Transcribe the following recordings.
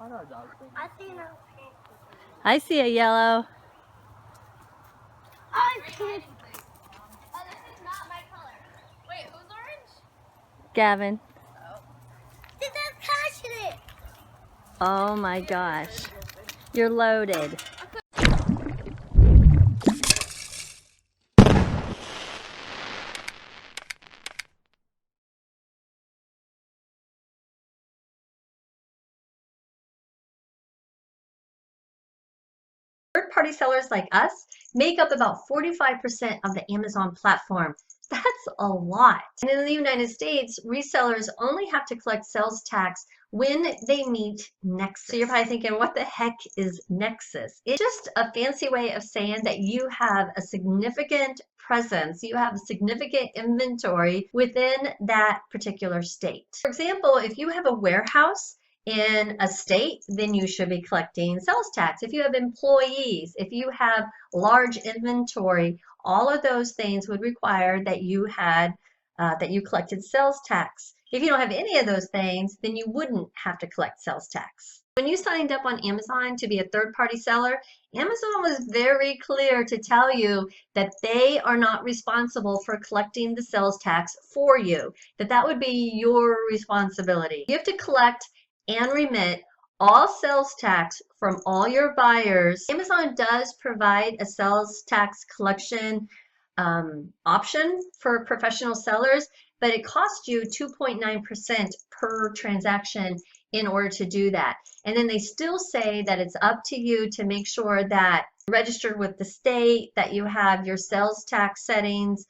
I see no pink. I see a yellow. I can't. Oh, this is not my color. Wait, who's orange? Gavin. Oh. This is passionate. Oh my gosh. You're loaded. Third-party sellers like us make up about 45% of the Amazon platform. That's a lot. And in the United States, resellers only have to collect sales tax when they meet Nexus. So you're probably thinking, what the heck is Nexus? It's just a fancy way of saying that you have a significant presence, you have a significant inventory within that particular state. For example, if you have a warehouse in a state, then you should be collecting sales tax. If you have employees, if you have large inventory, all of those things would require that you had that you collected sales tax. If you don't have any of those things, then you wouldn't have to collect sales tax. When you signed up on Amazon to be a third-party seller, Amazon was very clear to tell you that they are not responsible for collecting the sales tax for you, that would be your responsibility. You have to collect and remit all sales tax from all your buyers. Amazon does provide a sales tax collection option for professional sellers, but it costs you 2.9% per transaction in order to do that. And then they still say that it's up to you to make sure that you're registered with the state, that you have your sales tax settings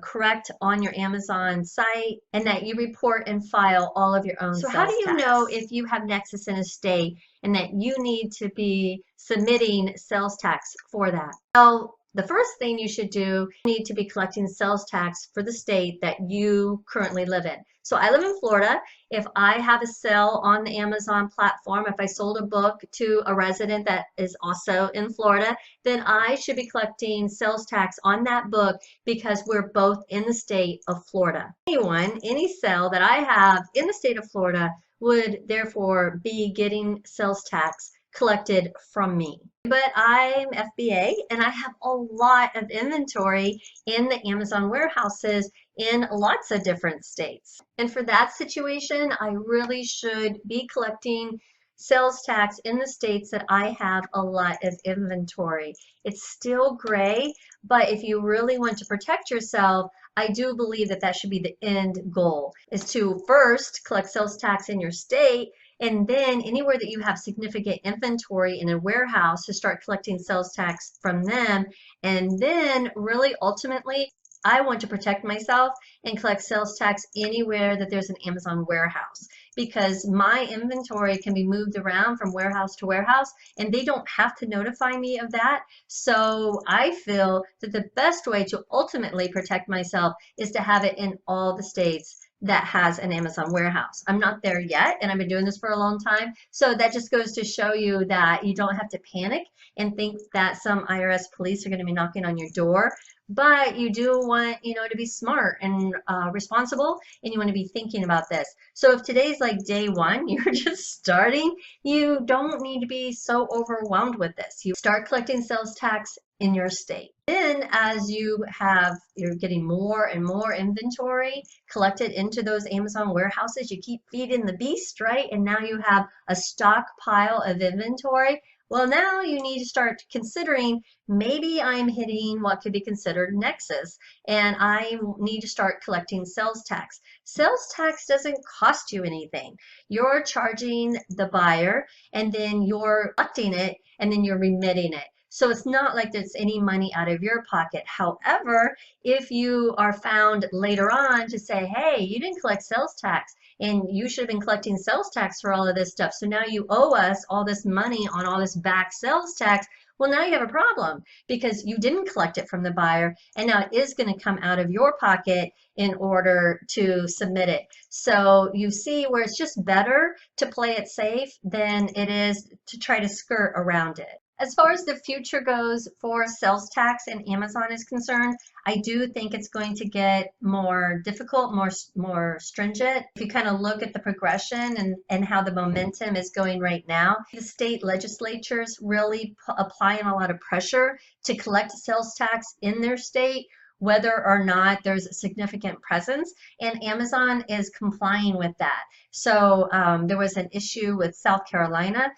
correct on your Amazon site, and that you report and file all of your own sales tax. So how do you know if you have Nexus in a state and that you need to be submitting sales tax for that? Well, the first thing you should do, you need to be collecting sales tax for the state that you currently live in. So I live in Florida. If I have a sale on the Amazon platform, if I sold a book to a resident that is also in Florida, then I should be collecting sales tax on that book because we're both in the state of Florida. Any sale that I have in the state of Florida would therefore be getting sales tax collected from me. But I'm FBA and I have a lot of inventory in the Amazon warehouses in lots of different states. And for that situation, I really should be collecting sales tax in the states that I have a lot of inventory. It's still gray, but if you really want to protect yourself, I do believe that should be the end goal, is to first collect sales tax in your state, and then anywhere that you have significant inventory in a warehouse, to start collecting sales tax from them. And then really ultimately, I want to protect myself and collect sales tax anywhere that there's an Amazon warehouse, because my inventory can be moved around from warehouse to warehouse and they don't have to notify me of that. So I feel that the best way to ultimately protect myself is to have it in all the states that has an Amazon warehouse. I'm not there yet, and I've been doing this for a long time. So that just goes to show you that you don't have to panic and think that some IRS police are going to be knocking on your door. But you do want, to be smart and responsible, and you want to be thinking about this. So if today's like day one, you're just starting, you don't need to be so overwhelmed with this. You start collecting sales tax in your state. Then as you're getting more and more inventory collected into those Amazon warehouses, you keep feeding the beast, right? And now you have a stockpile of inventory. Well, now you need to start considering, maybe I'm hitting what could be considered Nexus, and I need to start collecting sales tax. Sales tax doesn't cost you anything. You're charging the buyer, and then you're collecting it, and then you're remitting it. So it's not like there's any money out of your pocket. However, if you are found later on to say, hey, you didn't collect sales tax, and you should have been collecting sales tax for all of this stuff, so now you owe us all this money on all this back sales tax, well, now you have a problem because you didn't collect it from the buyer, and now it is going to come out of your pocket in order to submit it. So you see where it's just better to play it safe than it is to try to skirt around it. As far as the future goes for sales tax and Amazon is concerned, I do think it's going to get more difficult, more stringent. If you kind of look at the progression and how the momentum is going right now, the state legislatures really applying a lot of pressure to collect sales tax in their state, whether or not there's a significant presence, and Amazon is complying with that. So there was an issue with South Carolina.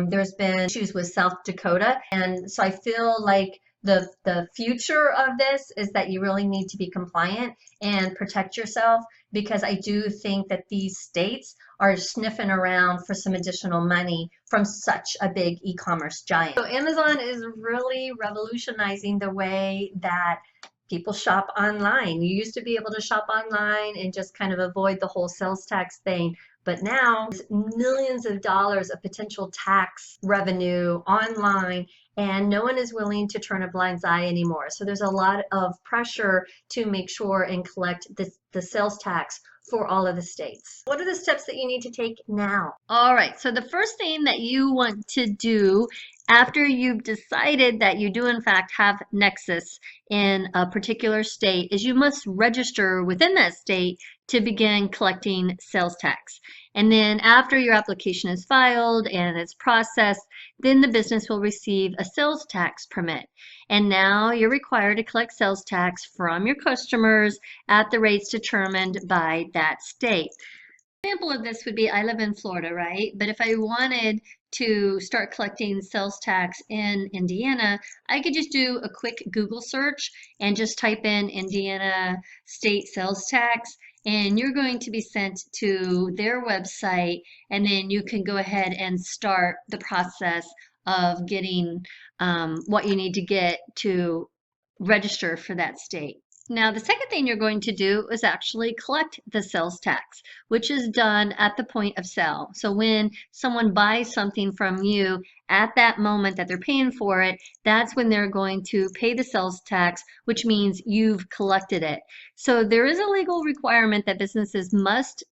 There's been issues with South Dakota. And so I feel like the future of this is that you really need to be compliant and protect yourself, because I do think that these states are sniffing around for some additional money from such a big e-commerce giant. So Amazon is really revolutionizing the way that people shop online. You used to be able to shop online and just kind of avoid the whole sales tax thing. But now, millions of dollars of potential tax revenue online, and no one is willing to turn a blind eye anymore. So there's a lot of pressure to make sure and collect the sales tax for all of the states. What are the steps that you need to take now? All right, so the first thing that you want to do after you've decided that you do in fact have nexus in a particular state is you must register within that state to begin collecting sales tax. And then after your application is filed and it's processed, then the business will receive a sales tax permit. And now you're required to collect sales tax from your customers at the rates determined by that state. An example of this would be, I live in Florida, right? But if I wanted to start collecting sales tax in Indiana, I could just do a quick Google search and just type in Indiana state sales tax, and you're going to be sent to their website, and then you can go ahead and start the process of getting what you need to get to register for that state. Now, the second thing you're going to do is actually collect the sales tax, which is done at the point of sale. So when someone buys something from you, at that moment that they're paying for it, that's when they're going to pay the sales tax, which means you've collected it. So there is a legal requirement that businesses must,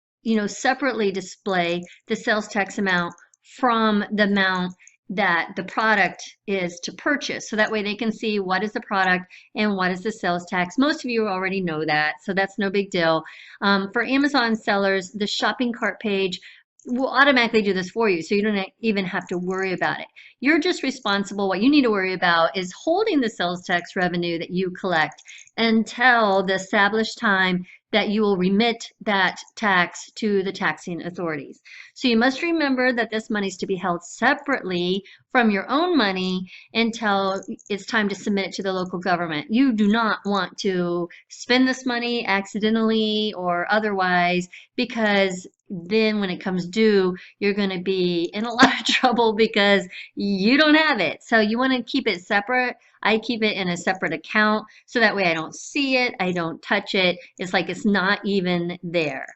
separately display the sales tax amount from the amount that the product is to purchase. So that way they can see what is the product and what is the sales tax. Most of you already know that, so that's no big deal. For Amazon sellers, the shopping cart page will automatically do this for you, so you don't even have to worry about it. You're just responsible. What you need to worry about is holding the sales tax revenue that you collect until the established time that you will remit that tax to the taxing authorities. So you must remember that this money is to be held separately from your own money until it's time to submit it to the local government. You do not want to spend this money accidentally or otherwise, because then when it comes due, you're going to be in a lot of trouble because you don't have it. So you want to keep it separate. I keep it in a separate account so that way I don't see it, I don't touch it. It's like it's not even there.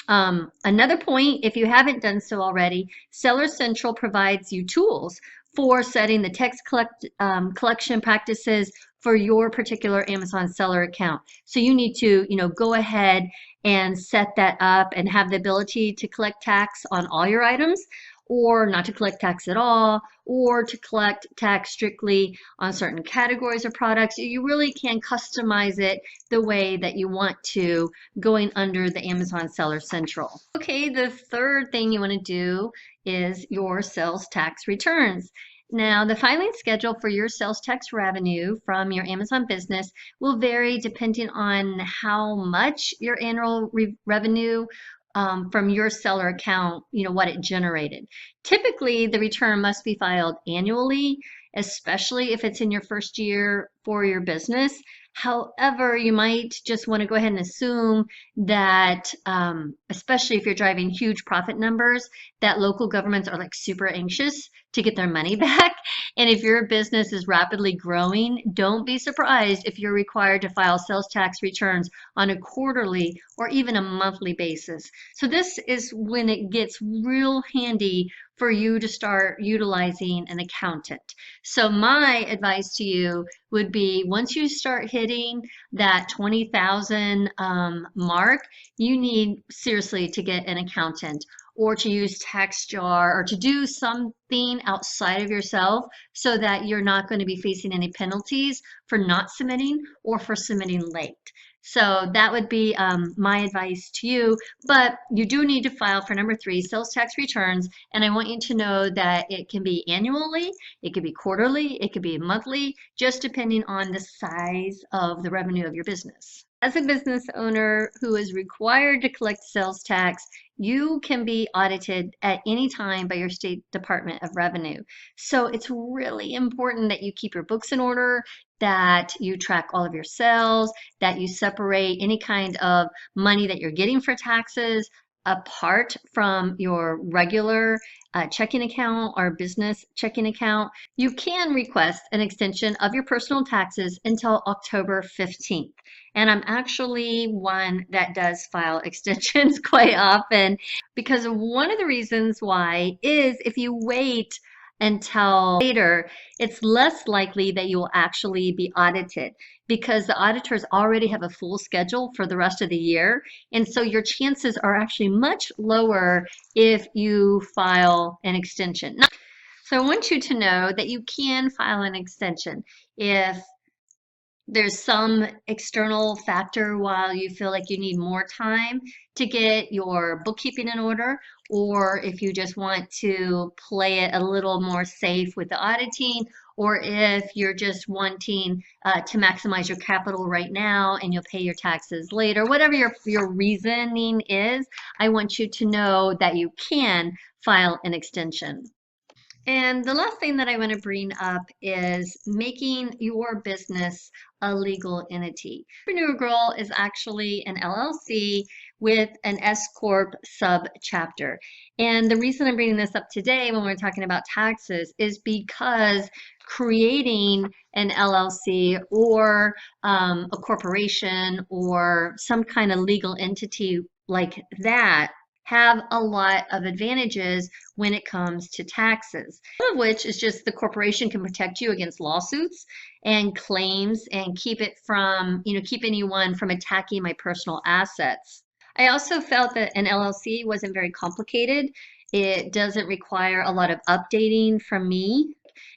Another point, if you haven't done so already, Seller Central provides you tools for setting the tax collection practices for your particular Amazon seller account. So you need to, go ahead and set that up and have the ability to collect tax on all your items, or not to collect tax at all, or to collect tax strictly on certain categories of products. You really can customize it the way that you want to, going under the Amazon Seller Central. Okay, the third thing you want to do is your sales tax returns. Now, the filing schedule for your sales tax revenue from your Amazon business will vary depending on how much your annual revenue from your seller account, what it generated. Typically, the return must be filed annually, especially if it's in your first year for your business. However, you might just want to go ahead and assume that, especially if you're driving huge profit numbers, that local governments are like super anxious to get their money back. And if your business is rapidly growing, don't be surprised if you're required to file sales tax returns on a quarterly or even a monthly basis. So this is when it gets real handy for you to start utilizing an accountant. So my advice to you would be, once you start hitting that 20,000 mark, you need seriously to get an accountant. or to use TaxJar or to do something outside of yourself so that you're not going to be facing any penalties for not submitting or for submitting late. So that would be my advice to you, but you do need to file for number 3, sales tax returns, and I want you to know that it can be annually, it could be quarterly, it could be monthly, just depending on the size of the revenue of your business. As a business owner who is required to collect sales tax, you can be audited at any time by your state Department of Revenue. So it's really important that you keep your books in order, that you track all of your sales, that you separate any kind of money that you're getting for taxes apart from your regular checking account or business checking account. You can request an extension of your personal taxes until October 15th. And I'm actually one that does file extensions quite often, because one of the reasons why is if you wait until later, it's less likely that you will actually be audited because the auditors already have a full schedule for the rest of the year. And so your chances are actually much lower if you file an extension. So I want you to know that you can file an extension if there's some external factor while you feel like you need more time to get your bookkeeping in order, or if you just want to play it a little more safe with the auditing, or if you're just wanting to maximize your capital right now and you'll pay your taxes later. Whatever your reasoning is, I want you to know that you can file an extension. And the last thing that I want to bring up is making your business a legal entity. Entrepreneur Girl is actually an LLC with an S Corp subchapter. And the reason I'm bringing this up today when we're talking about taxes is because creating an LLC or a corporation or some kind of legal entity like that have a lot of advantages when it comes to taxes. One of which is just the corporation can protect you against lawsuits and claims and keep it from, keep anyone from attacking my personal assets. I also felt that an LLC wasn't very complicated. It doesn't require a lot of updating from me.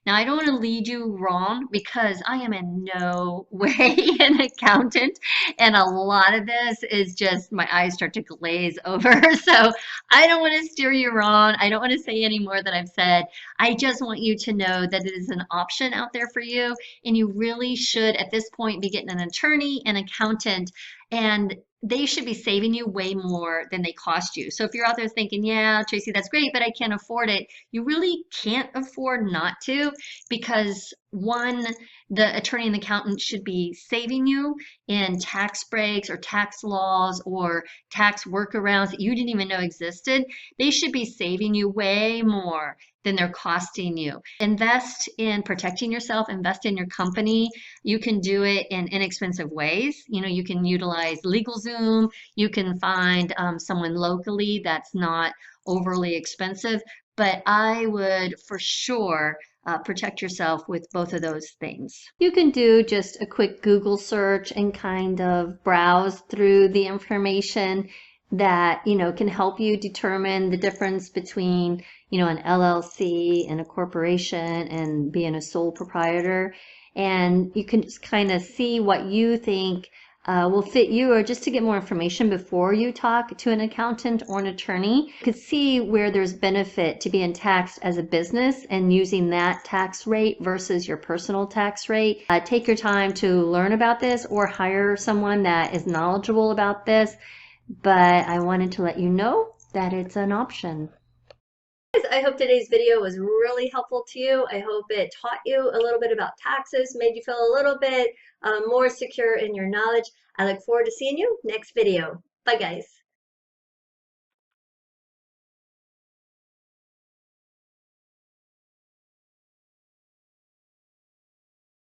Now, I don't want to lead you wrong because I am in no way an accountant, and a lot of this is just my eyes start to glaze over. So I don't want to steer you wrong. I don't want to say any more than I've said. I just want you to know that it is an option out there for you, and you really should, at this point, be getting an attorney, an accountant, and they should be saving you way more than they cost you. So if you're out there thinking, yeah, Tracy, that's great, but I can't afford it, you really can't afford not to, because one, the attorney and accountant should be saving you in tax breaks or tax laws or tax workarounds that you didn't even know existed. They should be saving you way more than they're costing you. Invest in protecting yourself, invest in your company. You can do it in inexpensive ways. You can utilize LegalZoom. You can find someone locally that's not overly expensive, but I would for sure protect yourself with both of those things. You can do just a quick Google search and kind of browse through the information that can help you determine the difference between an LLC and a corporation and being a sole proprietor, and you can just kind of see what you think will fit you, or just to get more information before you talk to an accountant or an attorney. You could see where there's benefit to being taxed as a business and using that tax rate versus your personal tax rate. Take your time to learn about this or hire someone that is knowledgeable about this, but I wanted to let you know that it's an option. I hope today's video was really helpful to you. I hope it taught you a little bit about taxes, made you feel a little bit more secure in your knowledge. I look forward to seeing you next video. Bye, guys.